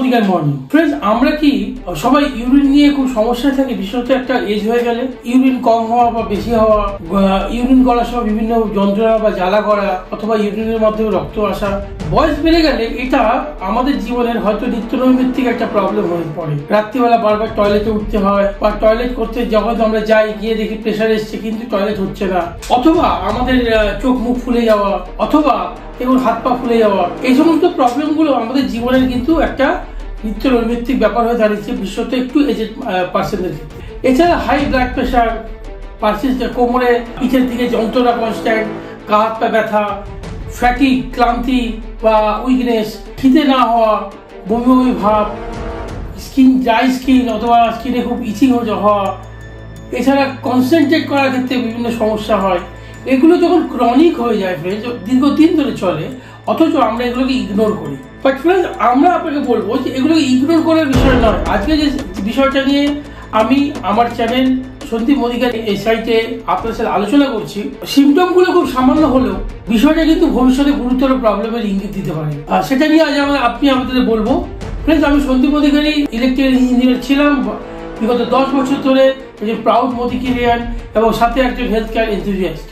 মদিকার morning friends, আমরা কি সবাই ইউরিন নিয়ে খুব সমস্যা থাকে, বিশেষত একটা এজ হয়ে গেলে ইউরিন কম হওয়া বা বেশি হওয়া, ইউরিন করার সময় বিভিন্ন যন্ত্রণা বা জ্বালা করা, অথবা ইউরিনের মাধ্যমে রক্ত আসা। বয়স বেড়ে গেলে এটা আমাদের জীবনের হয়তো নিত্য নৈমিত্তিক একটা প্রবলেম হয়ে পড়ে। রাত্রিবেলা বারবার টয়লেটে উঠতে হয়, বা টয়লেট করতে যখন আমরা যাই গিয়ে দেখি প্রেশার এসছে কিন্তু টয়লেট হচ্ছে না, অথবা আমাদের চোখ মুখ ফুলে যাওয়া, অথবা এবং হাত পা ফুলে যাওয়া। এই সমস্ত প্রবলেম গুলো আমাদের জীবনের কিন্তু একটা নিত্য নৈমিত্তিক ব্যাপার হয়ে দাঁড়িয়েছে, বিশেষত একটু এজেড পার্সনদের ক্ষেত্রে। এছাড়া হাই ব্লাড প্রেশার, কোমরে পিঠের দিকে যন্ত্রণা কনস্ট্যান্ট, গা হাত পা ব্যথা, ফ্যাটিক, ক্লান্তি বা উইকনেস, খিদে না হওয়া, বমি বমি ভাব, স্কিন ড্রাই স্কিন অথবা স্কিনে খুব ইচিং হওয়া, এছাড়া কনসেন্ট্রেট করার ক্ষেত্রে বিভিন্ন সমস্যা হয়। এগুলো যখন ক্রনিক হয়ে যায় ফ্রেন্ডস, দীর্ঘদিন ধরে চলে, অথচ আমরা এগুলোকে ইগনোর করি। বাট ফ্রেন্ডস, আমরা আপনাকে বলবো যে এগুলোকে ইগনোর করার বিষয় নয়। আজকে যে বিষয়টা নিয়ে আমি আমার চ্যানেল সন্দীপ মদিকার এই সাইটে আপনার সাথে আলোচনা করছি, সিমটমগুলো খুব সামান্য হলেও বিষয়টা কিন্তু ভবিষ্যতে গুরুতর প্রবলেমের ইঙ্গিত দিতে পারে। আর সেটা নিয়ে আজ আপনি আমাদের বলবো। ফ্রেন্ডস, আমি সন্দীপ মদিকারই ইলেকট্রিক্যাল ইঞ্জিনিয়ার ছিলাম বিগত 10 বছর ধরে, একজন প্রাউড মদিকেরিয়ান এবং সাথে একজন হেলথ কেয়ার এনথুজিয়াস্ট।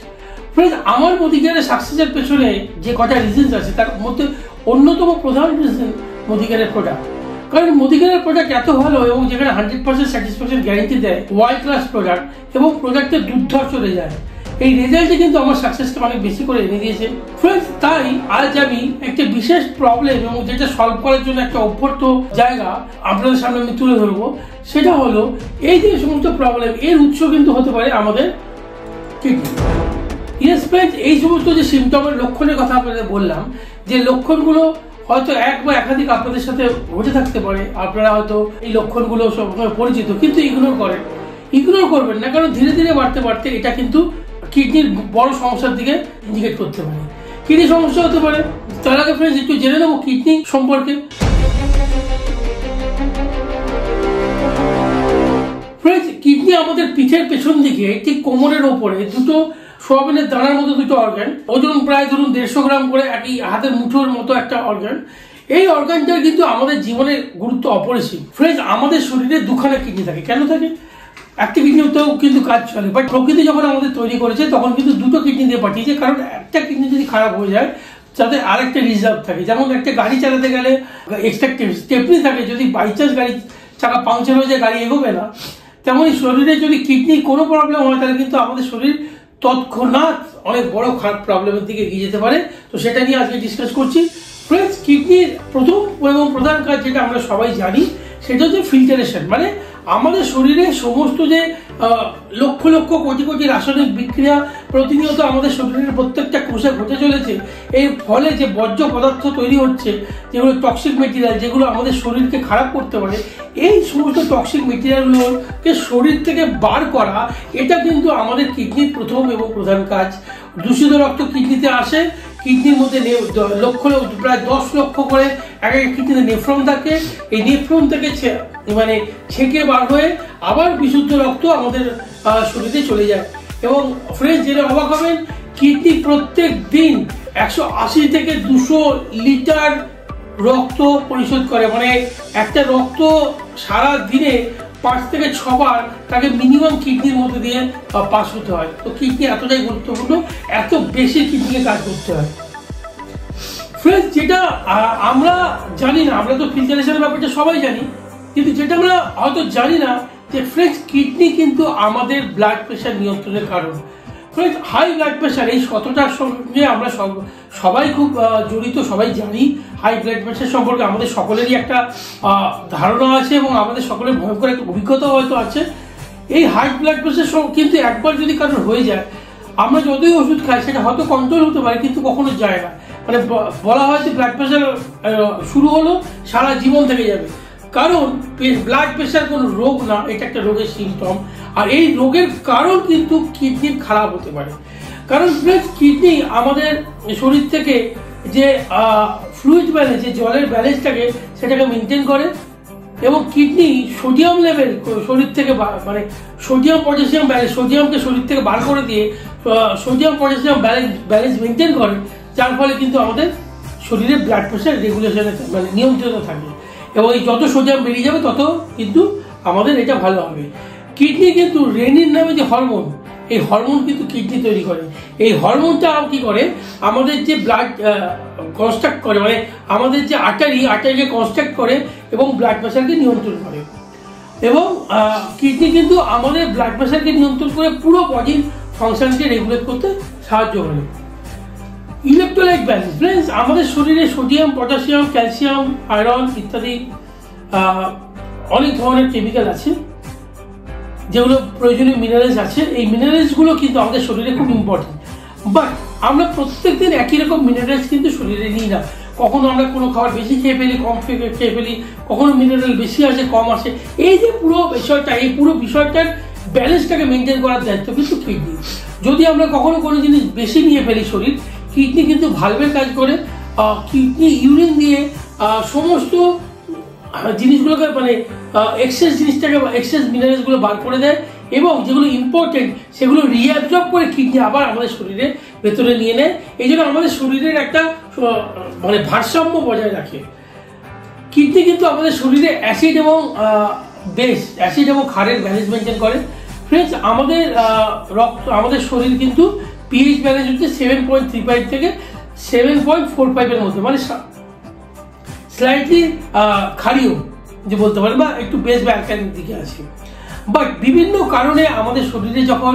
ফ্রেন্ডস, আমার মদিকেয়ারের সাকসেসের পেছনে যে কটা রিজনস আছে তার মধ্যে অন্যতম প্রধান রিজন মদিকেয়ারের প্রোডাক্ট। কারণ মদিকেয়ারের প্রোডাক্ট এত ভালো এবং যেখানে 100% স্যাটিসফ্যাকশন গ্যারেন্টি দেয়, ওয়ার্ল্ড ক্লাস প্রোডাক্ট এবং প্রোডাক্টের দুর্ধর্ষ রেজাল্ট, এই রেজাল্টে কিন্তু আমার সাকসেসকে অনেক বেশি করে এনে দিয়েছে। ফ্রেন্ডস, তাই আজ আমি একটা বিশেষ প্রবলেম এবং যেটা সলভ করার জন্য একটা অভ্যর্থ জায়গা আপনাদের সামনে আমি তুলে ধরবো। সেটা হলো এই যে সমস্ত প্রবলেম, এর উৎস কিন্তু হতে পারে আমাদের কিডনি। ইয়েস ফ্রেন্ডস, এই সমস্ত যে সিমটমের লক্ষণের কথা আপনাদের বললাম, যে লক্ষণগুলো হয়তো এক বা একাধিক আপনাদের সাথে ঘটে থাকতে পারে, আপনারা হয়তো এই লক্ষণগুলো সবসময় পরিচিত, কিন্তু ইগনোর করবেন না। কারণ ধীরে ধীরে বাড়তে বাড়তে এটা কিন্তু কিডনির বড় সমস্যার দিকে ইন্ডিকেট করতে পারে। কিডনি সমস্যা হতে পারে। তার আগে ফ্রেন্ডস একটু জেনে নেবো কিডনি সম্পর্কে। ফ্রেন্ডস, কিডনি আমাদের পিঠের পেছন দিকে ঠিক কোমরের ওপরে দুটো সোয়াবিনের দানার মতো দুটো অর্গান, ওজন প্রায় ধরুন 150 গ্রাম করে, একই হাতের মুঠোর মতো একটা অর্গান। এই অর্গানটার কিন্তু আমাদের জীবনের গুরুত্ব অপরিসীম। ফ্রেন্ডস, আমাদের শরীরে দুখানা কিডনি থাকে। কেন থাকে? একটা কিডনিতেও কিন্তু কাজ চলে, বাট প্রকৃতি যখন আমাদের তৈরি করেছে তখন কিন্তু দুটো কিডনি দিয়ে পাঠিয়েছে। কারণ একটা কিডনি যদি খারাপ হয়ে যায় যাতে আরেকটা রিজার্ভ থাকে। যেমন একটা গাড়ি চালাতে গেলে এক্সট্রা স্টেপনি থাকে, যদি বাই চান্স গাড়ি চাকা পাংচার হয়ে যায় গাড়ি এগোবে না। তেমনই শরীরে যদি কিডনির কোনো প্রবলেম হয় তাহলে কিন্তু আমাদের শরীর তৎক্ষণাৎ অনেক বড় খারাপ প্রবলেমের দিকে এগিয়ে যেতে পারে। তো সেটা নিয়ে আজকে ডিসকাস করছি। ফ্রেন্ডস, কিডনির প্রথম এবং প্রধান কাজ যেটা আমরা সবাই জানি সেটা হচ্ছে ফিল্টারেশন। মানে আমাদের শরীরে সমস্ত যে লক্ষ লক্ষ কোটি কোটি রাসায়নিক বিক্রিয়া প্রতিনিয়ত আমাদের শরীরের প্রত্যেকটা কোষে ঘটে চলেছে, এর ফলে যে বর্জ্য পদার্থ তৈরি হচ্ছে, যেগুলো টক্সিক মেটেরিয়াল, যেগুলো আমাদের শরীরকে খারাপ করতে পারে, এই সমস্ত টক্সিক মেটেরিয়ালগুলোকে শরীর থেকে বার করা, এটা কিন্তু আমাদের কিডনির প্রথম এবং প্রধান কাজ। দূষিত রক্ত কিডনিতে আসে, কিডনির মধ্যে প্রায় 10 লক্ষ করে এক এক কিডনিতে নেফ্রন থাকে। এই নেফ্রন থেকে ছেঁকে বার হয়ে আবার বিশুদ্ধ রক্ত আমাদের শরীরে চলে যায়। এবং ফ্রেন্ডস, যেটা অবাক হবেন, কিডনি প্রত্যেক দিন 180 থেকে 200 লিটার রক্ত পরিশোধ করে। মানে একটা রক্ত সারা দিনে 5 থেকে 6 বার তাকে মিনিমাম কিডনির মধ্যে দিয়ে পাস হতে হয়। তো কিডনি এতটাই গুরুত্বপূর্ণ, এত বেশি কিডনিকে কাজ করতে হয়। ফ্রেন্ডস, যেটা আমরা জানি না, আমরা তো ফিল্টারেশনের ব্যাপারটা সবাই জানি, কিন্তু যেটা আমরা হয়তো জানি না যে ফ্রেন্ডস, কিডনি কিন্তু আমাদের ব্লাড প্রেশার নিয়ন্ত্রণের কারণ। ফ্রেন্ডস, হাই ব্লাড প্রেশার এই কতটার সঙ্গে আমরা সবাই খুব জড়িত, সবাই জানি। হাই ব্লাড প্রেশার সম্পর্কে আমাদের সকলেরই একটা ধারণা আছে এবং আমাদের সকলের ভয়ঙ্কর একটা অভিজ্ঞতা হয়তো আছে। এই হাই ব্লাড প্রেশার কিন্তু একবার যদি কারোর হয়ে যায়, আমরা যতই ওষুধ খাই সেটা হয়তো কন্ট্রোল হতে পারে, কিন্তু কখনো যায় না। মানে বলা হয় যে ব্লাড প্রেশার শুরু হলো সারা জীবন থেকে যাবে। কারণ ব্লাড প্রেশার কোনো রোগ না, এটা একটা রোগের সিমটম। আর এই রোগের কারণ কিন্তু কিডনির খারাপ হতে পারে। কারণ কিডনি আমাদের শরীর থেকে যে ফ্লুইড ব্যালেন্স, যে জলের ব্যালেন্সটাকে সেটাকে মেনটেন করে। এবং কিডনি সোডিয়াম লেভেল শরীর থেকে সোডিয়াম পটাশিয়াম ব্যালেন্স, সোডিয়ামকে শরীর থেকে বার করে দিয়ে সোডিয়াম পটাশিয়াম ব্যালেন্স মেনটেন করে, যার ফলে কিন্তু আমাদের শরীরে ব্লাড প্রেশার রেগুলেশনে নিয়ন্ত্রণে থাকে। এবং এই যত সোডিয়াম বেরিয়ে যাবে তত কিন্তু আমাদের এটা ভালো হবে। কিডনি কিন্তু রেনিন নামে যে হরমোন, এই হরমোন কিন্তু কিডনি তৈরি করে। এই হরমোনটা কি করে, আমাদের যে ব্লাড কনস্ট্রাক্ট করে, মানে আমাদের যে আর্টারিকে কনস্ট্রাক্ট করে এবং ব্লাড প্রেশারকে নিয়ন্ত্রণ করে। এবং কিডনি কিন্তু আমাদের ব্লাড প্রেশারকে নিয়ন্ত্রণ করে পুরো বডির ফাংশনকে রেগুলেট করতে সাহায্য করে। ইলেকট্রোলাইট ব্যালেন্স, ফ্রেন্ডস, আমাদের শরীরে সোডিয়াম, পটাশিয়াম, ক্যালসিয়াম, আয়রন ইত্যাদি অনেক ধরনের কেমিক্যাল আছে, যেগুলো প্রয়োজনীয় মিনারেলস আছে। এই মিনারেলসগুলো কিন্তু আমাদের শরীরে খুব ইম্পর্টেন্ট। বাট আমরা প্রত্যেকদিন একই রকম মিনারেলস কিন্তু শরীরে নিই না। কখনো আমরা কোনো খাবার বেশি খেয়ে ফেলি, কম খেয়ে ফেলি, কখনো মিনারেল বেশি আসে, কম আসে। এই যে পুরো বিষয়টা, এই পুরো বিষয়টার ব্যালেন্সটাকে মেনটেন করার দায়িত্ব কিন্তু কিডনি। যদি আমরা কখনো কোনো জিনিস বেশি নিয়ে ফেলি শরীর, কিডনি কিন্তু ভালভের কাজ করে। কিডনি ইউরিন দিয়ে সমস্ত জিনিসগুলোকে, মানে এক্সেস জিনিসটাকে, এক্সেস মিনারেলসগুলো বার করে দেয় এবং যেগুলো ইম্পর্টেন্ট সেগুলো রিঅ্যাবজর্ব করে কিডনি আবার আমাদের শরীরের ভেতরে নিয়ে নেয়। এই জন্য আমাদের শরীরের একটা মানে ভারসাম্য বজায় রাখে। কিডনি কিন্তু আমাদের শরীরে অ্যাসিড এবং বেস, অ্যাসিড এবং ক্ষারের ব্যালেন্স মেনটেন করে। ফ্রেন্ডস, আমাদের শরীর কিন্তু পিএইচ ব্যালেন্স হচ্ছে 7.35 থেকে 7.45 এর মধ্যে, মানে স্লাইটলি ক্ষারীয় যে বলতে পারে, বা একটু বেস বা অ্যালকালিন দিকে আছে। বাট বিভিন্ন কারণে আমাদের শরীরে যখন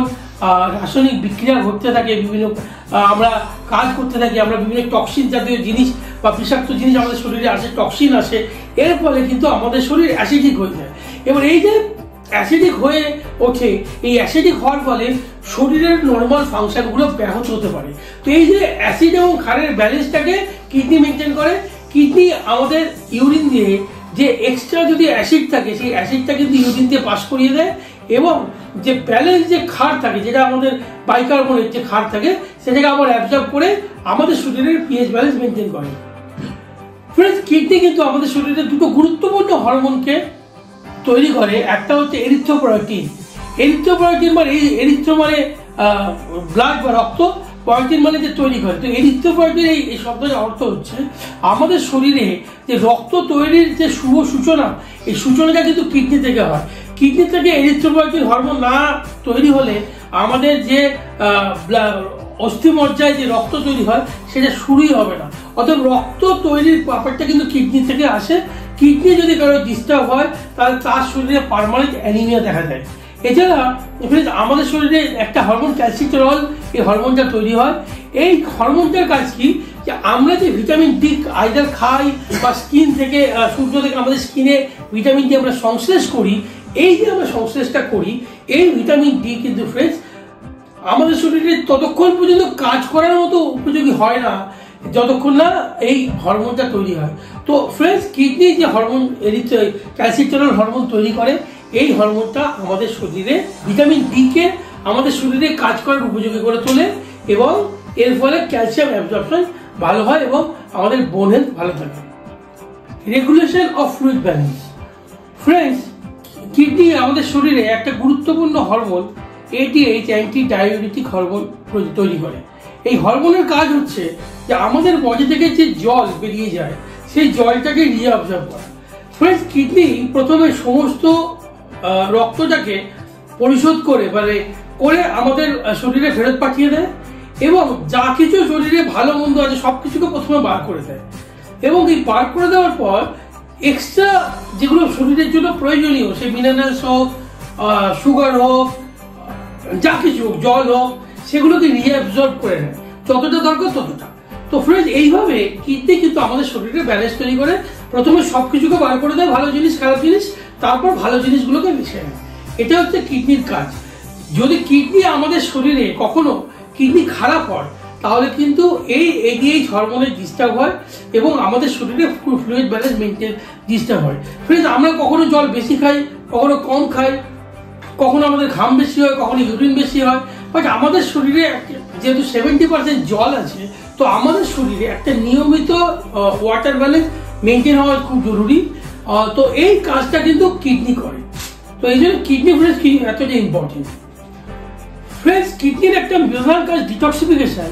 রাসায়নিক বিক্রিয়া ঘটতে থাকে, বিভিন্ন আমরা কাজ করতে থাকি, আমরা বিভিন্ন টক্সিন জাতীয় জিনিস বা বিষাক্ত জিনিস আমাদের শরীরে আসে, টক্সিন আসে, এর ফলে কিন্তু আমাদের শরীর অ্যাসিডিক হয়ে যায়। এবার এই যে অ্যাসিডিক হয়ে ওঠে, এই অ্যাসিডিক হওয়ার ফলে শরীরের নর্মাল ফাংশনগুলো ব্যাহত হতে পারে। তো এই যে অ্যাসিড এবং ক্ষারের ব্যালেন্সটাকে কিডনি মেনটেন করে। কিডনি আমাদের ইউরিন দিয়ে যে এক্সট্রা যদি অ্যাসিড থাকে, সেই অ্যাসিডটা কিন্তু ইউরিন দিয়ে পাস করিয়ে দেয় এবং যে ব্যালেন্স যে ক্ষার থাকে, যেটা আমাদের বাইকার্বনেট যে ক্ষার থাকে, সেটাকে আবার অ্যাবজর্ব করে আমাদের শরীরের পিএইচ ব্যালেন্স মেনটেন করে। ফ্রেন্ডস, কিডনি কিন্তু আমাদের শরীরে দুটো গুরুত্বপূর্ণ হরমোনকে তৈরি করে। একটা হচ্ছে এরিথ্রোপয়েটিন। এরিথ্রোপয়েটিন মানে এরিথ্রো মানে ব্লাড বা রক্ত, পয়েটিন মানে যে তৈরি করে। তো এরিথ্রোপয়েটিন এই শব্দের অর্থ হচ্ছে আমাদের শরীরে যে রক্ত তৈরির যে শুভ সূচনা, এই সূচনাটা কিন্তু কিডনি থেকে হয়। কিডনি থেকে এরিথ্রোপয়েটিন হরমোন না তৈরি হলে আমাদের যে অস্থিমজ্জায় যে রক্ত তৈরি হয় সেটা শুরুই হবে না। অতএব রক্ত তৈরির ব্যাপারটা কিন্তু কিডনি থেকে আসে। কিডনি যদি কারো ডিস্টার্ব হয় তাহলে তার শরীরে পার্মানেন্ট অ্যানিমিয়া দেখা যায়। এছাড়া আমাদের শরীরে একটা হরমোন ক্যালসিট্রল, এই হরমোনটা তৈরি হয়। এই হরমোনটার কাজ কি, যে আমরা যে ভিটামিন ডি আইদার খাই বা স্কিন থেকে, সূর্য থেকে আমাদের স্কিনে ভিটামিন ডি আমরা সংশ্লেষ করি, এই যে আমরা সংশ্লেষটা করি, এই ভিটামিন ডি কিন্তু ফ্রেন্ডস আমাদের শরীরে ততক্ষণ পর্যন্ত কাজ করার মতো উপযোগী হয় না যতক্ষণ না এই হরমোনটা তৈরি হয়। তো ফ্রেন্ডস, কিডনি যে হরমোন ক্যালসিট্রল হরমোন তৈরি করে, এই হরমোনটা আমাদের শরীরে ভিটামিন ডি কে আমাদের শরীরে কাজ করার উপযোগী করে তোলে এবং এর ফলে ক্যালসিয়াম অ্যাবজর্পশন ভালো হয় এবং আমাদের বোন হেলথ ভালো থাকে। Regulation of fluid balance, friends, kidney আমাদের শরীরে একটা গুরুত্বপূর্ণ hormone ATH, anti diabetic hormone তৈরি করে। এই হরমোনের কাজ হচ্ছে যে আমাদের বডি থেকে যে জল বেরিয়ে যায়, সেই জলটাকে রিঅ্যাবজর্ব করা। ফ্রেন্ডস, কিডনি প্রথমে সমস্ত রক্তটাকে পরিশোধ করে আমাদের শরীরে ফেরত পাঠিয়ে দেয় এবং যা কিছু শরীরে ভালো মন্দ আছে সবকিছুকে প্রথমে বার করে দেয় এবং এই বার করে দেওয়ার পর এক্সট্রা যেগুলো শরীরের জন্য প্রয়োজনীয়, সেই মিনারেলস হোক, সুগার হোক, যা কিছু জল হোক, সেগুলোকে রিঅ্যাবজর্ব করে নেয়, যতটা দরকার ততটা। তো ফ্রেন্ডস, এইভাবে কিডনি কিন্তু আমাদের শরীরে ব্যালেন্স তৈরি করে। প্রথমে সবকিছুকে বার করে দেয়, ভালো জিনিস খারাপ জিনিস, তারপর ভালো জিনিসগুলোকে মিশিয়ে নেয়। এটা হচ্ছে কিডনির কাজ। যদি কিডনি আমাদের শরীরে কখনো কিডনি খারাপ হয় তাহলে কিন্তু এই ADH হরমোনের ডিস্টার্ব হয় এবং আমাদের শরীরে ফ্লুইড ব্যালেন্স মেনটেন ডিস্টার্ব হয়। ফ্রেন্ডস, আমরা কখনো জল বেশি খাই, কখনো কম খাই, কখনো আমাদের ঘাম বেশি হয়, কখনো ইউরিন বেশি হয়। বাট আমাদের শরীরে যেহেতু 70% জল আছে, তো আমাদের শরীরে একটা নিয়মিত ওয়াটার ব্যালেন্স মেনটেন হওয়া খুব জরুরি। তো এই কাজটা কিন্তু কিডনি করে। তো এই জন্য কিডনি ফ্রেন্ডস এতটা ইম্পর্টেন্ট। ফ্রেন্ডস, কিডনির একটা প্রধান কাজ ডিটক্সিফিকেশন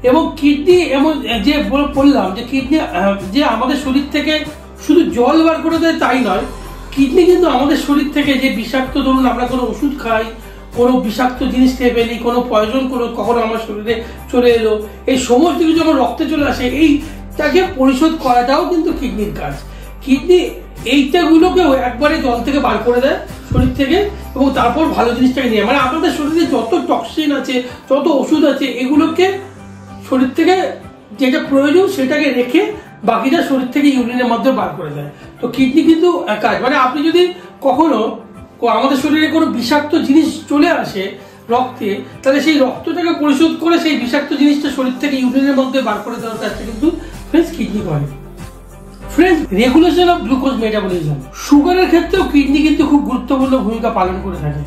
এবং কিডনি এমন যে বললাম যে কিডনি যে আমাদের শরীর থেকে শুধু জল বার করে দেয় তাই নয়, কিডনি কিন্তু আমাদের শরীর থেকে যে বিষাক্ত, ধরুন আমরা কোনো ওষুধ খাই, কোনো বিষাক্ত জিনিস খেয়ে ফেলি, কোনো পয়জন কোনো কখনো আমার শরীরে চলে এলো, এই সমস্ত কিছু যখন রক্তে চলে আসে এইটাকে পরিশোধ করাটাও কিন্তু কিডনির কাজ। কিডনি এইটাগুলোকেও একবারে জল থেকে বার করে দেয় শরীর থেকে, এবং তারপর ভালো জিনিসটাকে নিয়ে, মানে আপনাদের শরীরে যত টক্সিন আছে, যত ওষুধ আছে, এগুলোকে শরীর থেকে যেটা প্রয়োজন সেটাকে রেখে বাকিটা শরীর থেকে ইউরিনের মাধ্যমে বার করে দেয়। তো কিডনি কিন্তু কাজ, মানে আপনি যদি কখনো আমাদের শরীরে কোনো বিষাক্ত জিনিস চলে আসে রক্তে, তাহলে সেই রক্তটাকে পরিশোধ করে সেই বিষাক্ত জিনিসটা শরীর থেকে ইউরিনের মধ্যে বার করে দেওয়ার কাজটা কিন্তু ফ্রেন্ডস কিডনি করে। Friends, regulation of glucose metabolism, সুগারের ক্ষেত্রেও কিডনি কিন্তু খুব গুরুত্বপূর্ণ ভূমিকা পালন করে থাকে।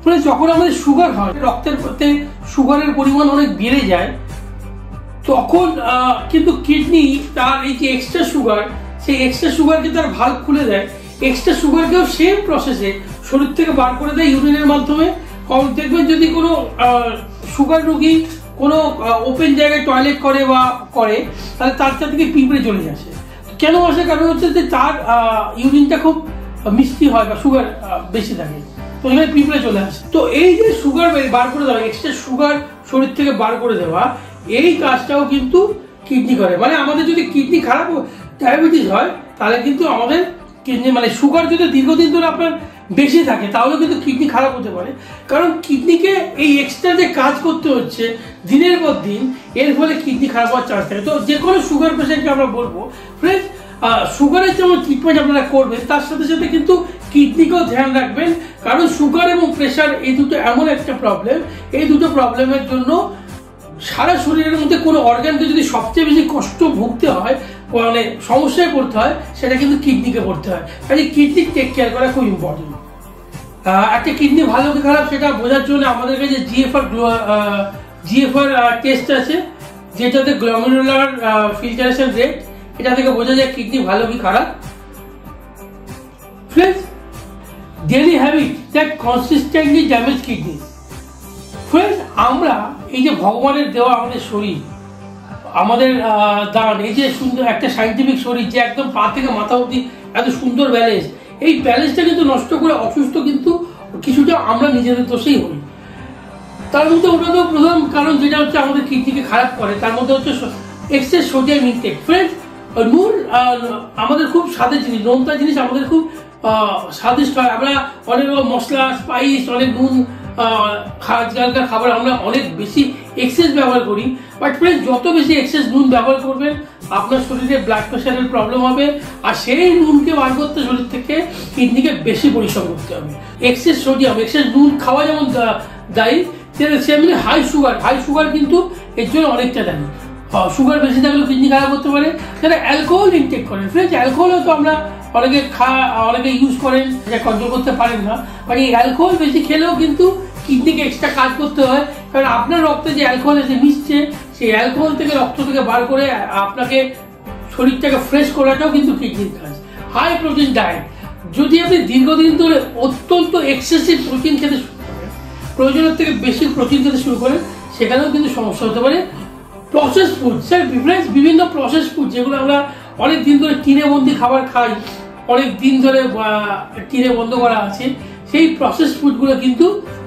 ফ্রেন্ডস, যখন আমাদের সুগার হয়, রক্তের মধ্যে সুগারের পরিমাণ অনেক বেড়ে যায়, তখন কিন্তু কিডনি তার এই যে এক্সট্রা সুগার, সেই এক্সট্রা সুগারকে তার ভালভ খুলে দেয়, এক্সট্রা সুগারকেও সেম প্রসেসে শরীর থেকে বার করে দেয় ইউরিনের মাধ্যমে। দেখবেন যদি কোনো সুগার রোগী কোনো ওপেন জায়গায় টয়লেট করে বা করে, তাহলে তার থেকে পিঁপড়ে চলে আসে। কেন আসে? কারণ হচ্ছে যে তার ইউরিনটা খুব মিষ্টি হয় বা সুগার বেশি থাকে, তো এখানে পিঁপড়ে চলে আসে। তো এই যে সুগার বার করে দেওয়া, এক্সট্রা সুগার শরীর থেকে বার করে দেওয়া, এই কাজটাও কিন্তু কিডনি করে। মানে আমাদের যদি কিডনি খারাপ, ডায়াবেটিস হয়, তাহলে কিন্তু আমাদের কিডনি, মানে সুগার যদি দীর্ঘদিন ধরে আপনার বেশি থাকে, তাহলে কিন্তু কিডনি খারাপ হতে পারে। কারণ কিডনিকে এই এক্সট্রা যে কাজ করতে হচ্ছে দিনের পর দিন, এর ফলে কিডনি খারাপ হওয়ার চান্স থাকে। তো যে কোনো সুগার পেশেন্টকে আমরা বলবো, ফ্রেন্ডস, সুগারের যেমন ট্রিটমেন্ট আপনারা করবেন, তার সাথে সাথে কিন্তু কিডনিকেও ধ্যান রাখবেন। কারণ সুগার এবং প্রেশার এই দুটো এমন একটা প্রবলেম, এই দুটো প্রবলেমের জন্য সারা শরীরের মধ্যে কোনো অর্গানকে যদি সবচেয়ে বেশি কষ্ট ভুগতে হয়, মানে সমস্যায় পড়তে হয়, সেটা কিন্তু কিডনিকে পড়তে হয়। কাজে কিডনি টেক কেয়ার করা খুব ইম্পর্টেন্ট। একটা কিডনি ভালো কি খারাপ সেটা বোঝার জন্য আমাদের কাছে জিএফআর টেস্ট আছে, যেটাতে গ্লোমেরুলার ফিল্টারেশন রেট, এটা থেকে বোঝা যায় কিডনি ভালো কি খারাপ। Friends, daily habit that consistently damage kidney. Friends, আমরা এই যে ভগবানের দেওয়া আমাদের শরীর, আমাদের দান, এই যে সুন্দর একটা সাইন্টিফিক শরীর, যে একদম পা থেকে মাথা অবধি এত সুন্দর ব্যালেন্স, এই ব্যালেন্সটা কিন্তু নষ্ট করে অসুস্থ কিন্তু কিছুটা আমরা নিজেদের দোষেই হই। তার মধ্যে অন্যতম প্রধান কারণ যেটা হচ্ছে আমাদের কিডনিকে খারাপ করে, তার মধ্যে হচ্ছে এক্সেস সোডিয়াম ইনটেক। ফ্রেন্ডস, নুন আমাদের খুব স্বাদের জিনিস, নোনতা জিনিস আমাদের খুব স্বাদিষ্ট হয়। আমরা অনেক মশলা, স্পাইস, অনেক নুন আজকালকার খাবার আমরা অনেক বেশি এক্সেস ব্যবহার করি। বাট ফ্রেন্ডস, যত বেশি এক্সেস নুন ব্যবহার করবেন, আপনার শরীরে ব্লাড প্রেশারের প্রবলেম হবে, আর সেই নুনকে বার করতে শরীর থেকে কিডনিকে বেশি পরিশ্রম করতে হবে। এক্সেস সোডিয়াম, এক্সেস নুন খাওয়া যেমন দায়ী, সেমনি হাই সুগার কিন্তু এর জন্য অনেকটা দায়ী। সুগার বেশি থাকলেও কিডনি খারাপ করতে পারে। যারা অ্যালকোহল ইনটেক করেন, ফ্রেন্ডস, অ্যালকোহলও তো আমরা অনেকে ইউজ করেন, যেটা কন্ট্রোল করতে পারেন না, মানে অ্যালকোহল বেশি খেলেও কিন্তু কিডনিকে এক্সট্রা কাজ করতে হয়। কারণ আপনার রক্তে যে অ্যালকোহল এসে মিশছে, সেই অ্যালকোহল থেকে রক্ত থেকে বার করে আপনাকে শরীরটাকে ফ্রেশ করাটাও কিন্তু কিডনির কাজ। হাই প্রোটিন ডায়েট, যদি আপনি দীর্ঘদিন ধরে অত্যন্ত এক্সেসিভ প্রোটিন খেতে শুরু করেন, প্রয়োজনের থেকে বেশি প্রোটিন খেতে শুরু করেন, সেখানেও কিন্তু সমস্যা হতে পারে। প্রসেস ফুড, স্যার, বিভিন্ন প্রসেস ফুড যেগুলো আমরা অনেক দিন ধরে টিনে বন্দি খাবার খাই, অনেক দিন ধরে টিনে বন্ধ করা আছে, সেই প্রসেস ফুডগুলো কিন্তু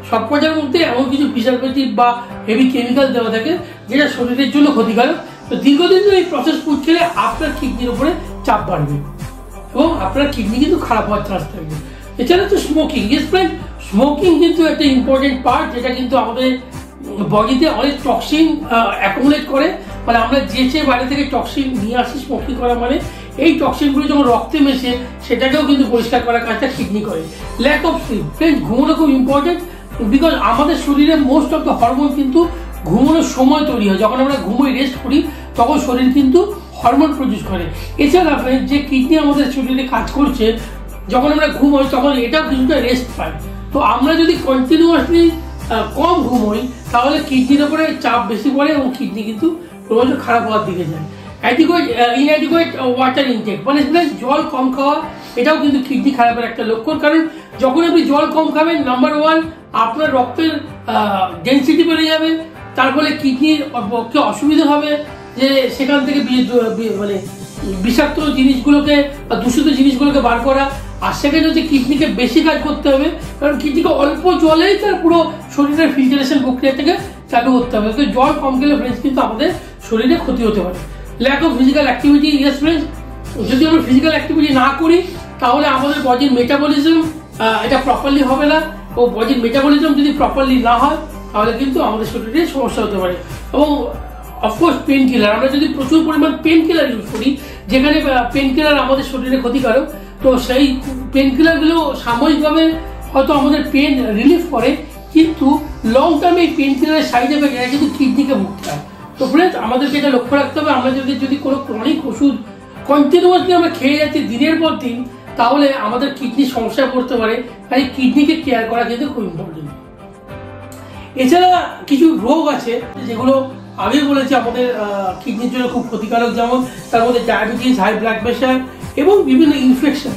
সবকটার মধ্যে এমন কিছু প্রিজারভেটিভ বা হেভি কেমিক্যাল দেওয়া থাকে, যেটা শরীরের জন্য ক্ষতিকারক। তো দীর্ঘদিন ধরে এই প্রসেস ফুড খেলে আপনার কিডনির উপরে চাপ বাড়বে এবং আপনার কিডনি কিন্তু খারাপ হওয়ার চান্স থাকবে। এছাড়া তো স্মোকিং, স্মোকিং কিন্তু একটা ইম্পর্টেন্ট পার্ট, যেটা কিন্তু আমাদের বডিতে অনেক টক্সিন অ্যাকুমুলেট করে। মানে আমরা যে বাইরে থেকে টক্সিন নিয়ে আসি স্মোকিং করা, মানে এই টক্সিনগুলো যখন রক্তে মেশে, সেটাকেও কিন্তু পরিষ্কার করার কাজটা কিডনি করে। ল্যাক অফ স্লিপ, ফ্রেন্ডস, ঘুমানো খুব ইম্পর্টেন্ট, বিকজ আমাদের শরীরে মোস্ট অফ দ্য হরমোন কিন্তু ঘুমানোর সময় তৈরি হয়। যখন আমরা ঘুমোই, রেস্ট করি, তখন শরীর কিন্তু হরমোন প্রডিউস করে। এছাড়া যে কিডনি আমাদের শরীরে কাজ করছে, যখন আমরা ঘুমোই তখন এটাও কিছুটা রেস্ট পাই। তো আমরা যদি কন্টিনিউয়াসলি কম ঘুমোই, তাহলে কিডনির উপরে চাপ বেশি পড়ে এবং কিডনি কিন্তু ক্রমশ খারাপ হওয়ার দিকে যায়। ইনঅ্যাডিকুয়েট ওয়াটার ইনটেক, মানে জল কম খাওয়া, এটাও কিন্তু কিডনি খারাপের একটা লক্ষণ। কারণ যখন আপনি জল কম খাবেন, নাম্বার ওয়ান, আপনার রক্তের ডেন্সিটি বেড়ে যাবে, তার ফলে কিডনির পক্ষে অসুবিধা হবে, যে সেখান থেকে মানে বিষাক্ত জিনিসগুলোকে বা দূষিত জিনিসগুলোকে বার করা, আর সেকেন্ড হচ্ছে কিডনিকে বেশি কাজ করতে হবে, কারণ কিডনিকে অল্প জলেই তার পুরো শরীরের ফিল্টারেশন প্রক্রিয়াটাকে চালু করতে হবে। তো জল কম গেলে ফ্রেন্ডস কিন্তু আমাদের শরীরে ক্ষতি হতে পারে। Lack of physical activity, yes friends, যদি আমরা ফিজিক্যাল অ্যাক্টিভিটি না করি তাহলে আমাদের বডির মেটাবলিজম এটা প্রপারলি হবে না, ও বডির মেটাবলিজম যদি প্রপারলি না হয় তাহলে কিন্তু আমাদের শরীরে সমস্যা হতে পারে। এবং অফকোর্স পেন কিলার, আমরা যদি প্রচুর পরিমাণ পেন কিলার ইউজ করি, যেখানে পেন কিলার আমাদের শরীরে ক্ষতিকারক, তো সেই পেন কিলারগুলো সাময়িকভাবে হয়তো আমাদের পেন রিলিফ করে, কিন্তু লং টার্মে এই পেন কিলারের সাইড এফেক্ট এটা কিন্তু কিডনিকে ভুগতে হয়। তো ফ্রেন্ডস আমাদেরকে এটা লক্ষ্য রাখতে হবে, আমরা যদি কোনো ক্রনিক ওষুধ কন্টিনিউয়াসলি আমরা খেয়ে যাচ্ছি দিনের পর দিন, তাহলে আমাদের কিডনির সমস্যায় পড়তে পারে। তাই কিডনিকে কেয়ার করা কিন্তু খুব ইম্পর্টেন্ট। এছাড়া কিছু রোগ আছে যেগুলো আমি বলেছি আমাদের কিডনির জন্য খুব ক্ষতিকারক, যেমন তার মধ্যে ডায়াবেটিস, হাই ব্লাড প্রেশার এবং বিভিন্ন ইনফেকশন।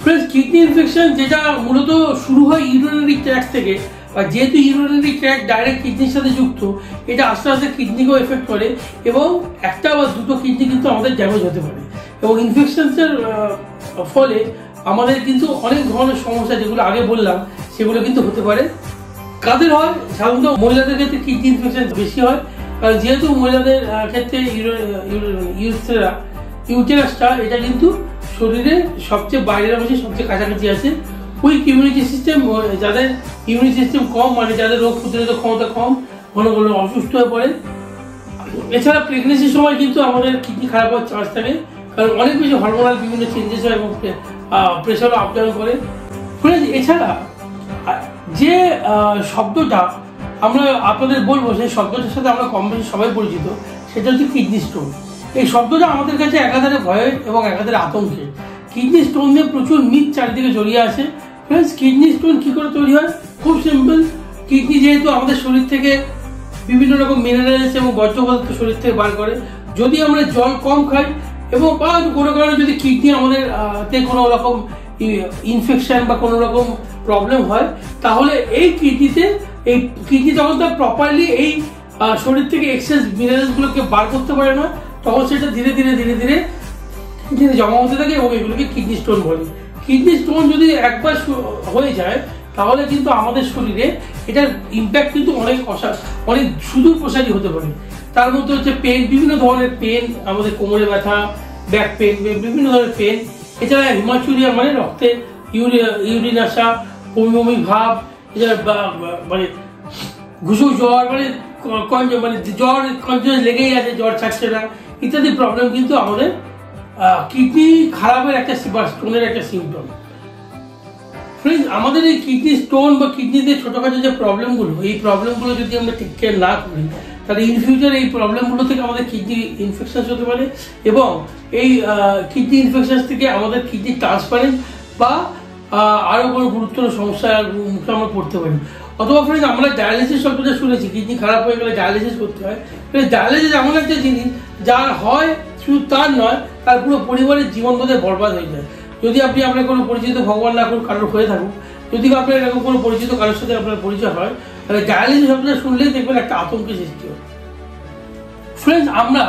ফ্রেন্ডস, কিডনি ইনফেকশন যেটা মূলত শুরু হয় ইউরিনারি ট্র্যাক্ট থেকে, বা যেহেতু ইউরিনারি ট্র্যাক্ট ডাইরেক্ট কিডনির সাথে যুক্ত, এটা আস্তে আস্তে কিডনিকেও এফেক্ট করে এবং একটা বা দুটো কিডনি কিন্তু আমাদের ড্যামেজ হতে পারে। এবং ইনফেকশনসের ফলে আমাদের কিন্তু অনেক ধরনের সমস্যা যেগুলো আগে বললাম সেগুলো কিন্তু হতে পারে। কাদের হয়? সাধারণত মহিলাদের ক্ষেত্রে কিডনি ইনফেকশন বেশি হয়, কারণ যেহেতু মহিলাদের ক্ষেত্রে ইউটেরাসটা এটা কিন্তু শরীরে সবচেয়ে বাইরের অংশে সবচেয়ে কাছাকাছি আছে। উইক ইমিউনিটি সিস্টেম, যাদের ইমিউনিটি সিস্টেম কম, মানে যাদের রোগ প্রতিরোধক ক্ষমতা কম, ঘন ঘন অসুস্থ হয়ে পড়ে। এছাড়া প্রেগনেন্সির সময় কিন্তু আমাদের কিডনি খারাপ হওয়ার চান্স থাকে, কারণ অনেক বেশি হরমোনাল বিভিন্ন চেঞ্জেস হয় এবং প্রেশারও আপ ডাউন করে। ফ্রেন্ডস, এছাড়া যে শব্দটা আমরা আপনাদের বলবো, সেই শব্দটার সাথে আমরা কম বেশি সবাই পরিচিত, সেটা হচ্ছে কিডনি স্টোন। এই শব্দটা আমাদের কাছে একাধারে ভয়ের এবং একাধারে আতঙ্কের। কিডনি স্টোন নিয়ে প্রচুর মিথ চারিদিকে জড়িয়ে আছে। ফ্রেন্ডস, কিডনি স্টোন কি করে তৈরি হয়? খুব সিম্পল। কিডনি যেহেতু আমাদের শরীর থেকে বিভিন্ন রকম মিনারেলস এবং বর্জ্য পদার্থ শরীর থেকে বার করে, যদি আমরা জল কম খাই এবং বা কোনো কারণে যদি কিডনি আমাদের কোনো রকম ইনফেকশন বা কোনো রকম প্রবলেম হয়, তাহলে এই কিডনি তখন তার প্রপারলি এই শরীর থেকে এক্সেস মিনারেলসগুলোকে বার করতে পারে না, তখন সেটা ধীরে ধীরে কিডনিতে জমা হতে থাকে এবং এগুলোকে কিডনি স্টোন বলে। কিডনি স্টোন যদি একবার হয়ে যায় তাহলে কিন্তু আমাদের শরীরে এটার ইম্প্যাক্ট কিন্তু অনেক সুদূর প্রসারী হতে পারে। তার মধ্যে হচ্ছে পেন, বিভিন্ন ধরনের পেন, আমাদের কোমরে ব্যথা, ব্যাক পেন, বিভিন্ন ধরনের পেন। এছাড়া হিমাচুরিয়া মানে রক্তে ইউরিন আসা, বমি ভাব, মানে ঘুষো জ্বর, মানে জ্বর কন্টিনিউয়াস লেগেই আছে, জ্বর ছাড়ছে না, ইত্যাদি প্রবলেম কিন্তু আমাদের কিডনি খারাপের একটা বা স্টোনের একটা সিমটম। ফ্রেন্ডস, আমাদের এই কিডনি স্টোন বা কিডনিতে ছোটখাটো যে প্রবলেমগুলো, এই প্রবলেমগুলো যদি আমরা টেক কেয়ার না করি, তাহলে ইন ফিউচার এই প্রবলেমগুলো থেকে আমাদের কিডনি ইনফেকশন হতে পারে এবং এই কিডনি ইনফেকশন থেকে আমাদের কিডনি ট্রান্সপ্লান্ট বা আরো কোনো গুরুতর সমস্যার মুখে আমরা পড়তে পারি। অথবা ফ্রেন্ডস, আমরা ডায়ালিসিস শব্দটা শুনেছি, কিডনি খারাপ হয়ে গেলে ডায়ালিসিস করতে হয়। ডায়ালিসিস এমন একটা জিনিস যার হয় শুধু তার নয়, তার পুরো পরিবারের জীবন বোধহয় বরবাদ হয়ে যায়। যদি আপনার কোনো পরিচিত, ভগবান না করুন কারোর হয়ে থাকুক, যদি আপনার এরকম কোনো পরিচিত কারোর সাথে আপনার পরিচয় হয়, তাহলে ডায়ালিসিস শব্দটা শুনলেই দেখবেন একটা আতঙ্কের সৃষ্টি হয়। ফ্রেন্ডস, আমরা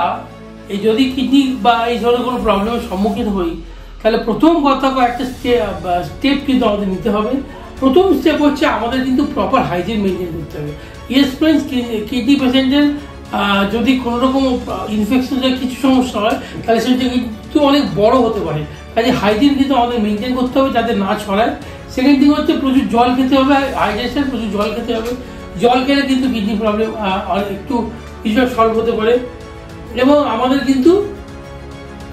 এই যদি কিডনি বা এই ধরনের কোনো প্রবলেমের সম্মুখীন হই, তাহলে প্রথম কথা একটা স্টেপ কিন্তু আমাদের নিতে হবে। প্রথম স্টেপ হচ্ছে আমাদের কিন্তু প্রপার হাইজিন মেনটেন করতে হবে। ইয়েস ফ্রেন্ডস, কিডনি পেশেন্টের যদি কোনো রকম ইনফেকশনের কিছু সমস্যা হয়, তাহলে সেটা কিন্তু অনেক বড় হতে পারে। কাজে হাইজিন কিন্তু আমাদের মেনটেন করতে হবে যাতে না ছড়ায়। সেকেন্ড থিং হচ্ছে প্রচুর জল খেতে হবে, হাইড্রেশন, প্রচুর জল খেতে হবে। জল খেলে কিন্তু কিডনি প্রবলেম একটু কিছুটা সলভ হতে পারে। এবং আমাদের কিন্তু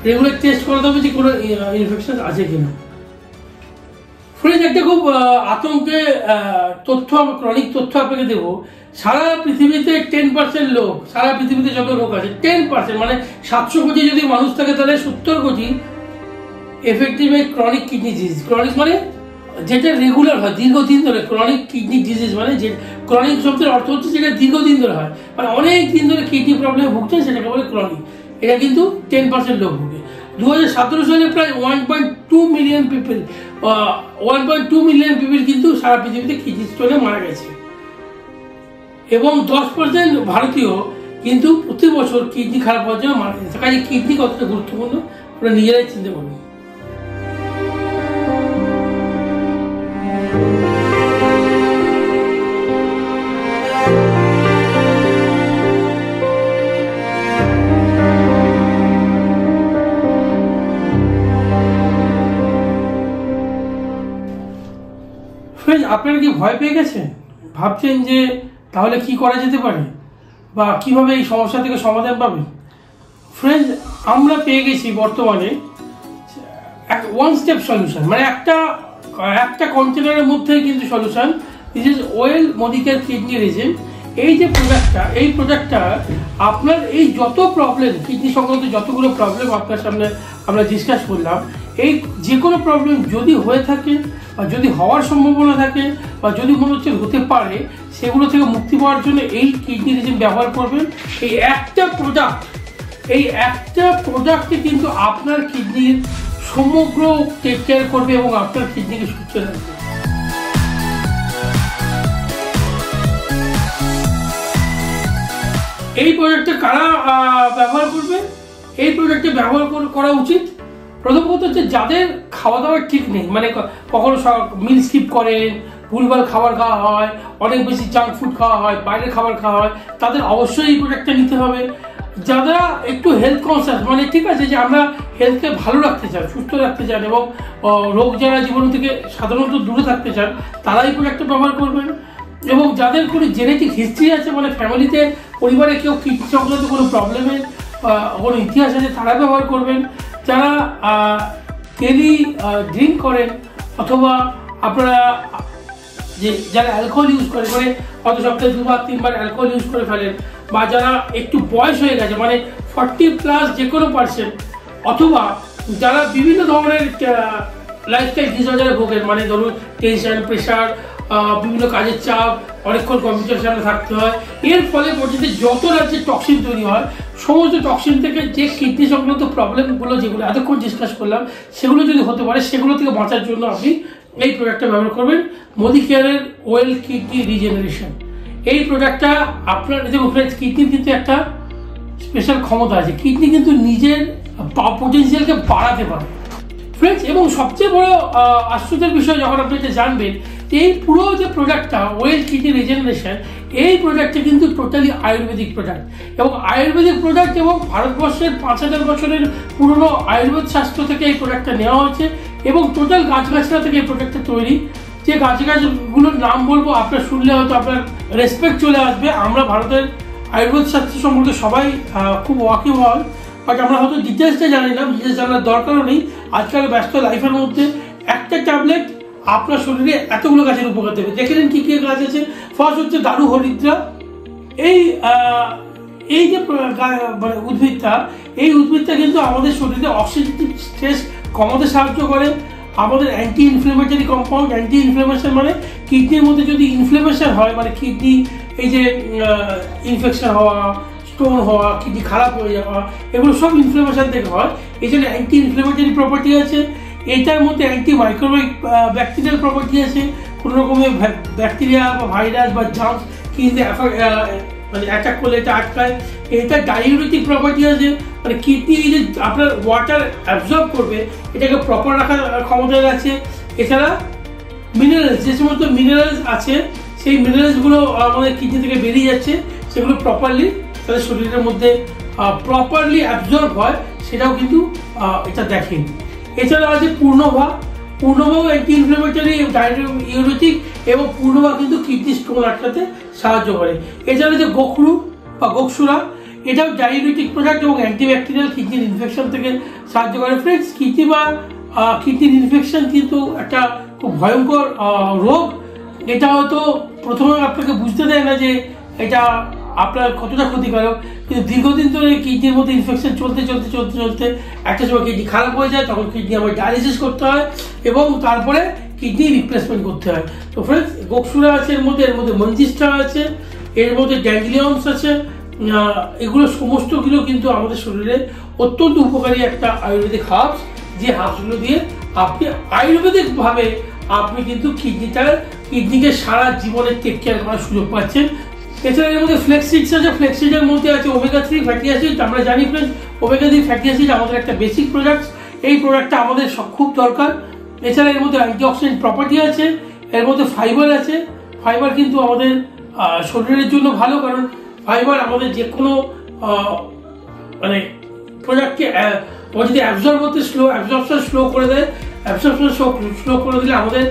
রেগুলার টেস্ট করাতে হবে যে কোনো ইনফেকশন আছে কিনা। ফ্রেন্ডস, একটা খুব আতঙ্কে ক্রনিক তথ্য আপনাকে দেবো। সারা পৃথিবীতে 10% লোক, সারা পৃথিবীতে যত রোগ আছে 10%, মানে 700 কোটি যদি মানুষ থাকে তাহলে 70 কোটি effective chronic kidney disease. Chronic মানে যেটা রেগুলার হয় দীর্ঘদিন ধরে। ক্রনিক কিডনি ডিজিজ মানে যে ক্রনিক শব্দের অর্থ হচ্ছে যেটা দীর্ঘদিন ধরে হয়, মানে অনেক দিন ধরে কিডনি প্রবলেমে ভুগছে, সেটাকে বলে ক্রনিক। এটা কিন্তু 10% লোক ভুগে। 2017 সালে প্রায় 1.2 মিলিয়ন পিপল কিন্তু সারা পৃথিবীতে কিডনি স্টোনে মারা গেছে এবং 10% ভারতীয় কিন্তু প্রতি বছর কিডনি খারাপ হওয়ার জন্য মারা যাচ্ছে। কাজে কিডনি কতটা গুরুত্বপূর্ণ আপনারা নিজেরাই চিন্তা করুন। আপনারা কি ভয় পেয়ে গেছেন? ভাবছেন যে তাহলে কি করা যেতে পারে বা কিভাবে এই সমস্যা থেকে সমাধান পাবে? ফ্রেন্ডস, আমরা পেয়ে গেছি বর্তমানে ওয়ান স্টেপ সলিউশন, মানে একটা কন্টেনারের মধ্যে কিন্তু solution. This is well Modicare kidney Regent. এই যে প্রোডাক্টটা আপনার এই যত প্রবলেম, কিডনি সংক্রান্ত যতগুলো প্রবলেম আপনার সামনে আমরা ডিসকাস করলাম, এই যে কোনো প্রবলেম যদি হয়ে থাকে বা যদি হওয়ার সম্ভাবনা থাকে বা যদি মনে হচ্ছে হতে পারে, সেগুলো থেকে মুক্তি পাওয়ার জন্য এই কিডনি রিজেন্ট ব্যবহার করবেন। এই একটা প্রোডাক্টে কিন্তু আপনার কিডনির সমগ্র টেক কেয়ার করবে এবং আপনার কিডনিকে সুস্থ রাখবে। এই প্রোডাক্টটা কারা ব্যবহার করবে? এই প্রোডাক্টে ব্যবহার করা উচিত প্রথম কথা হচ্ছে যাদের খাওয়া দাওয়া ঠিক নেই, মানে কখনো মিল স্কিপ করেন, ভুলভাল খাবার খাওয়া হয়, অনেক বেশি জাঙ্ক ফুড খাওয়া হয়, বাইরের খাবার খাওয়া হয়, তাদের অবশ্যই এই প্রোডাক্টটা নিতে হবে। যারা একটু হেলথ কনসিয়াস, মানে ঠিক আছে যে আমরা হেলথকে ভালো রাখতে চান, সুস্থ রাখতে চান এবং রোগ জ্বালা জীবন থেকে সাধারণত দূরে থাকতে চান, তারা এই প্রোডাক্টটা ব্যবহার করবেন। এবং যাদের কোনো জেনেটিক হিস্ট্রি আছে, মানে ফ্যামিলিতে পরিবারে কেউ কিডনি সংক্রান্ত কোনো প্রবলেমের কোনো ইতিহাস আছে, তারা ব্যবহার করবেন। যারা ডেলি ড্রিঙ্ক করেন অথবা আপনারা যারা অ্যালকোহল ইউজ করে, মানে গত সপ্তাহে 2 বার 3 বার অ্যালকোহল ইউজ করে ফেলেন, বা যারা একটু বয়স হয়ে গেছে, মানে 40+ যে কোনো পার্সন, অথবা যারা বিভিন্ন ধরনের লাইফস্টাইল ডিসঅর্ডারে ভোগেন, মানে ধরুন টেনশন, প্রেশার, বিভিন্ন কাজের চাপ, অনেকক্ষণ কম্পিউটার সামনে থাকতে হয়, এর ফলে পর্যন্ত যত রাজ্যের টক্সিন তৈরি হয়, সমস্ত টক্সিন থেকে যে কিডনি সংক্রান্ত প্রবলেমগুলো যেগুলো এতক্ষণ ডিসকাস করলাম, সেগুলো যদি হতে পারে, সেগুলো থেকে বাঁচার জন্য আপনি এই প্রোডাক্টটা ব্যবহার করবেন, মোদিকেয়ারের ওয়েল কিডনি রিজেনারেশন। এই প্রোডাক্টটা আপনার দেখুন ফ্রেন্ডস, কিডনির কিন্তু একটা স্পেশাল ক্ষমতা আছে, কিডনি কিন্তু নিজের পটেনশিয়ালকে বাড়াতে পারে ফ্রেন্ডস। এবং সবচেয়ে বড় আশ্চর্যের বিষয় যখন আপনি এটা জানবেন, এই পুরো যে প্রোডাক্টটা ওয়েল কিডনি রিজেনারেশন, এই প্রোডাক্টটা কিন্তু টোটালি আয়ুর্বেদিক প্রোডাক্ট এবং ভারতবর্ষের 5000 বছরের পুরনো আয়ুর্বেদ শাস্ত্র থেকে এই প্রোডাক্টটা নেওয়া হয়েছে এবং টোটাল গাছগাছরা থেকে এই প্রোডাক্টটা তৈরি। যে গাছগুলোর নাম বলবো, আপনার শুনলে হয়তো আপনার রেসপেক্ট চলে আসবে। আমরা ভারতের আয়ুর্বেদ শাস্ত্র সম্পর্কে সবাই খুব ওয়াকিবহাল, বাট আমরা হয়তো ডিটেলসটা জানি না, ডিটেলস জানার দরকারও নেই। আজকাল ব্যস্ত লাইফের মধ্যে একটা ট্যাবলেট আপনার শরীরে এতগুলো গাছের উপকার দেবে। দেখে নিন কি কি গাছ আছে। ফার্স্ট হচ্ছে দারু হরিদ্রা। এই যে মানে উদ্ভিদটা কিন্তু আমাদের শরীরে অক্সিডেটিভ স্ট্রেস কমাতে সাহায্য করে। আমাদের anti inflammatory compound, anti inflation মানে কিডনির মধ্যে যদি ইনফ্লেমেশন হয়, মানে কিডনি এই যে ইনফেকশন হওয়া, স্টোন হওয়া, কিডনি খারাপ হয়ে যাওয়া, এগুলো সব ইনফ্লেমেশন থেকে হয়। এই জন্য অ্যান্টি ইনফ্লেমেটরি প্রপার্টি আছে। এটার মধ্যে অ্যান্টি মাইক্রোবাইক ব্যাকটেরিয়াল প্রপার্টি আছে। কোনো রকমের ব্যাকটেরিয়া বা ভাইরাস বা জার্মস কিডনি মানে অ্যাটাক করলে এটা আটকায়। এটা ডাইউরেটিক প্রপার্টি আছে, মানে কিডনি যে আপনার ওয়াটার অ্যাবজর্ব করবে, এটাকে প্রপার রাখার ক্ষমতা আছে। এছাড়া মিনারেলস, যে সমস্ত মিনারেলস আছে, সেই মিনারেলসগুলো আমাদের কিডনি থেকে বেরিয়ে যাচ্ছে, সেগুলো প্রপারলি তাদের শরীরের মধ্যে প্রপারলি অ্যাবজর্ব হয়, সেটাও কিন্তু এটা দেখেন। এছাড়া আছে পূর্ণভাগ অ্যান্টি ইনফ্লেমেটরি, ডাইউরেটিক এবং পূর্ণভাগ কিন্তু কিডনি স্টোন আটকাতে সাহায্য করে। এছাড়া যে গোখরু বা গোকসুরা, এটাও ডাইউরেটিক প্রোডাক্ট এবং অ্যান্টিব্যাকটেরিয়াল, কিডনির ইনফেকশন থেকে সাহায্য করে। ফ্রেন্ডস, কিডনির ইনফেকশন কিন্তু একটা খুব ভয়ঙ্কর রোগ। এটা হয়তো প্রথমে আপনাকে বুঝতে দেয় না যে এটা আপনার কতটা ক্ষতিকারক, কিন্তু দীর্ঘদিন ধরে কিডনির মধ্যে ইনফেকশন চলতে একটা সময় কিডনি খারাপ হয়ে যায়, তখন কিডনি আবার ডায়ালিসিস করতে হয় এবং তারপরে কিডনি রিপ্লেসমেন্ট করতে হয়। তো ফ্রেন্ডস, গোকসুরা আছে, এর মধ্যে মঞ্জিস্টা আছে, এর মধ্যে গ্যাংলিয়ন্স আছে। এগুলো সমস্তগুলো কিন্তু আমাদের শরীরে অত্যন্ত উপকারী একটা আয়ুর্বেদিক হার্বস, যে হার্বসগুলো দিয়ে আপনি আয়ুর্বেদিকভাবে আপনি কিন্তু কিডনিকে সারা জীবনে টেক কেয়ার করার সুযোগ পাচ্ছেন। এছাড়া এর মধ্যে ফ্লেক্সিডস আছে, ফ্লেক্সিডের মধ্যে আছে ওমেগা 3 ফ্যাটি অ্যাসিড। আমরা জানি ফ্রেন্ডস, ওমেগা 3 ফ্যাটি অ্যাসিড আমাদের একটা বেসিক প্রোডাক্ট, এই প্রোডাক্টটা আমাদের খুব দরকার। এছাড়া এর মধ্যে অ্যান্টিঅক্সিডেন্ট প্রপার্টি আছে, এর মধ্যে ফাইবার আছে। ফাইবার কিন্তু আমাদের শরীরের জন্য ভালো, কারণ ফাইবার আমাদের যে কোনো মানে প্রোডাক্টকে যদি অ্যাবজর্ব করতে অ্যাবজর্পশন স্লো করে দেয়, অ্যাবজর্পশন স্লো করে দিলে আমাদের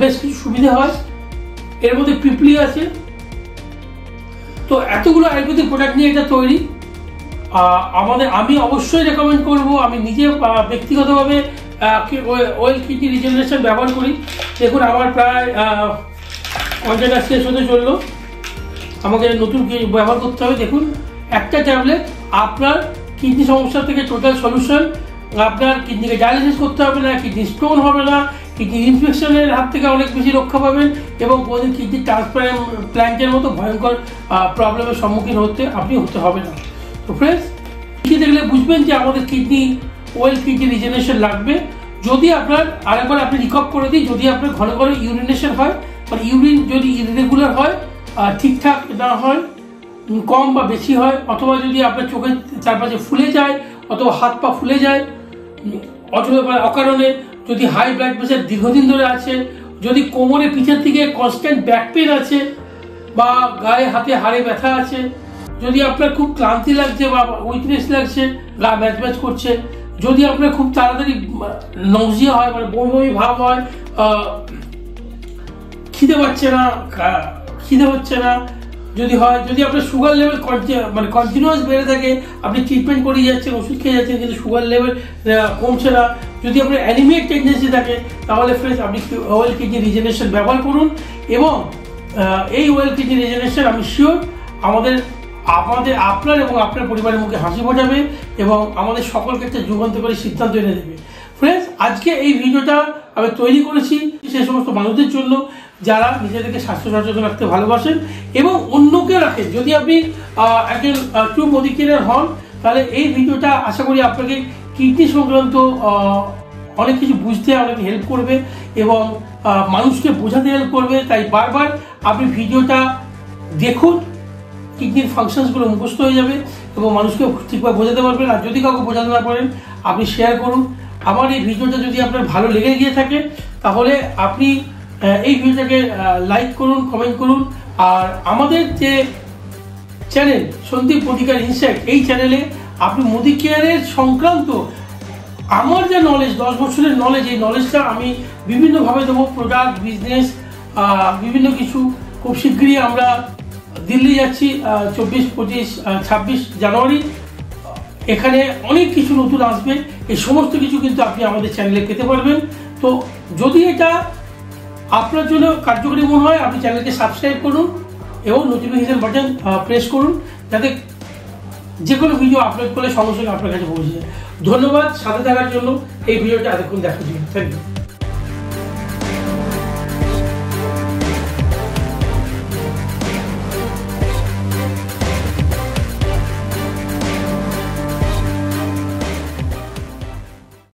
বেশ কিছু সুবিধা হয়। এর মধ্যে পিপলি আছে। তো এতগুলো আয়ুর্বেদিক প্রোডাক্ট নিয়ে এটা তৈরি। আমি অবশ্যই রেকমেন্ড করব, আমি নিজে ব্যক্তিগতভাবে অয়েল কিডনি রিজেনারেশন ব্যবহার করি। দেখুন আমার প্রায় কন্টেনার শেষ হতে চললো, আমাকে নতুন ব্যবহার করতে হবে। দেখুন একটা ট্যাবলেট আপনার কিডনি সমস্যা থেকে টোটাল সলিউশন। আপনার কিডনিকে ডায়ালিসিস করতে হবে না, কিডনি স্টোন হবে না, কিডনি ইনফেকশনের হাত থেকে অনেক বেশি রক্ষা পাবেন এবং কোনোদিন কিডনি ট্রান্সপ্ল্যান্টের মতো ভয়ঙ্কর প্রবলেমের সম্মুখীন আপনি হতে হবে না। তো ফ্রেন্ডস, কি দেখলে বুঝবেন যে আমাদের অয়েল কিডনি রিজেনারেশন লাগবে। যদি আপনার আরেকবার আপনি রিকপ করে দিই, যদি আপনার ঘন ঘন ইউরিনেশন হয়, মানে ইউরিন যদি ইরেগুলার হয়, ঠিকঠাক না হয়, কম বা বেশি হয়, অথবা যদি আপনার চোখের চারপাশে ফুলে যায়, অথবা হাত পা ফুলে যায়, অথবা অকারণে যদি হাই ব্লাড প্রেশার দীর্ঘদিন ধরে আছে, যদি কোমরে পিঠের দিকে কনস্ট্যান্ট ব্যাক পেন আছে, বা গায়ে হাতে হাড়ে ব্যথা আছে, যদি আপনার খুব ক্লান্তি লাগছে বা উইকনেস লাগছে, গা ম্যাচ ম্যাচ করছে, যদি আপনার খুব তাড়াতাড়ি নজিয়া হয়, মানে বমি বমি ভাব হয়, খিদে হচ্ছে না যদি হয়, যদি আপনার সুগার লেভেল মানে কন্টিনিউয়াস বেড়ে থাকে, আপনি ট্রিটমেন্ট করে যাচ্ছেন, ওষুধ খেয়ে যাচ্ছেন, কিন্তু সুগার লেভেল কমছে না, যদি আপনার অ্যানিমিক টেন্ডেন্সি থাকে, তাহলে ফ্রেন্ডস আপনি অয়েল কিডনি রিজেনারেশন ব্যবহার করুন। এবং এই অয়েল কিডনি রিজেনারেশন আমি শিওর আপনার এবং আপনার পরিবারের মুখে হাসি ফোটাবে এবং আমাদের সকলকে একটা যুগান্তকারী সিদ্ধান্ত এনে দেবে। ফ্রেন্ডস, আজকে এই ভিডিওটা আমি তৈরি করেছি সেই সমস্ত মানুষদের জন্য যারা নিজেদেরকে স্বাস্থ্য সচেতন রাখতে ভালোবাসেন এবং অন্যকে রাখেন। যদি আপনি একজন ট্রু মোদি কেয়ারার হন, তাহলে এই ভিডিওটা আশা করি আপনাকে কিডনি সংক্রান্ত অনেক কিছু বুঝতে অনেক হেল্প করবে এবং মানুষকে বোঝাতে হেল্প করবে। তাই বারবার আপনি ভিডিওটা দেখুন, কিডনির ফাংশনসগুলো মুখস্থ হয়ে যাবে এবং মানুষকে ঠিকভাবে বোঝাতে পারবেন। আর যদি কাউকে বোঝাতে না পারেন, আপনি শেয়ার করুন। আমার এই ভিডিওটা যদি আপনার ভালো লেগে গিয়ে থাকে, তাহলে আপনি এই ভিডিওটাকে লাইক করুন, কমেন্ট করুন। আর আমাদের যে চ্যানেল সন্দীপ মোদিকেয়ার ইনসাইট, এই চ্যানেলে আপনি মোদি কেয়ারের সংক্রান্ত আমার যে নলেজ, 10 বছরের নলেজ, এই নলেজটা আমি বিভিন্নভাবে দেবো। প্রোডাক্ট, বিজনেস, বিভিন্ন কিছু। খুব শীঘ্রই আমরা দিল্লি যাচ্ছি 24, 25, 26 জানুয়ারি। এখানে অনেক কিছু নতুন আসবে, এই সমস্ত কিছু কিন্তু আপনি আমাদের চ্যানেলে পেতে পারবেন। তো যদি এটা আপনার জন্য কার্যকরী মনে হয়, আপনি চ্যানেলকে সাবস্ক্রাইব করুন এবং নোটিফিকেশন বাটন প্রেস করুন, যাতে যে কোনো ভিডিও আপলোড করলে সঙ্গে সঙ্গে আপনার কাছে পৌঁছে যায়। ধন্যবাদ সাথে থাকার জন্য, এই ভিডিওটা এতক্ষণ দেখার জন্য। Thank you.